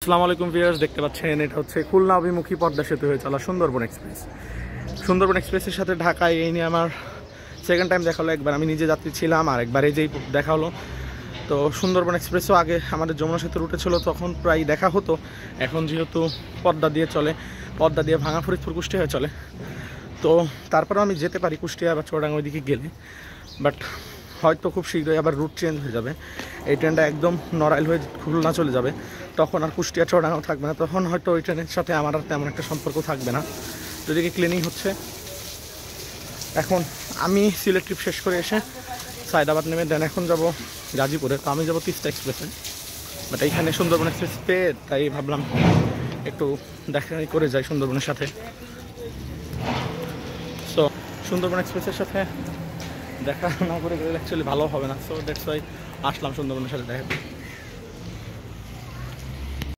আসসালামু আলাইকুম ভিউয়ার্স, দেখতে পাচ্ছেন এটা হচ্ছে খুলনা অভিমুখী পদ্মা সেতু হয়ে চলা সুন্দরবন এক্সপ্রেস। সুন্দরবন এক্সপ্রেসের সাথে ঢাকায় এই নিয়ে আমার সেকেন্ড টাইম দেখা হলো। একবার আমি নিজে যাত্রী ছিলাম আর একবার এই যেই দেখা হলো। তো সুন্দরবন এক্সপ্রেসও আগে আমাদের যমুনা সেতু রুটে ছিল, তখন প্রায় দেখা হতো। এখন যেহেতু পদ্মা দিয়ে চলে, পদ্মা দিয়ে ভাঙা ফরিদপুর কুষ্টিয়া হয়ে চলে, তো তারপরেও আমি যেতে পারি কুষ্টিয়া বা চুয়াডাঙ্গা ওইদিকে গেলে। বাট হয়তো খুব শীঘ্রই আবার রুট চেঞ্জ হয়ে যাবে, এই ট্রেনটা একদম নড়াইল হয়ে খুলনা চলে যাবে, তখন আর কুষ্টিয়া চুয়াডাঙ্গাও থাকবে না। তখন হয়তো ওই ট্রেনের সাথে আমার আর তেমন একটা সম্পর্ক থাকবে না। যেদিকে ক্লিনিং হচ্ছে, এখন আমি সিলেট ট্রিপ শেষ করে এসে সায়দাবাদ নেমে দেন এখন যাব গাজীপুরে। তো আমি যাবো তিস্তা এক্সপ্রেসে, বাট এইখানে সুন্দরবন এক্সপ্রেস পেয়ে তাই ভাবলাম একটু দেখা করে যাই সুন্দরবনের সাথে। সো সুন্দরবন এক্সপ্রেসের সাথে দেখা না করে গেলে অ্যাকচুয়ালি ভালো হবে না। সো দ্যাটস ওয়াই আসলাম সুন্দরবনের সাথে দেখা।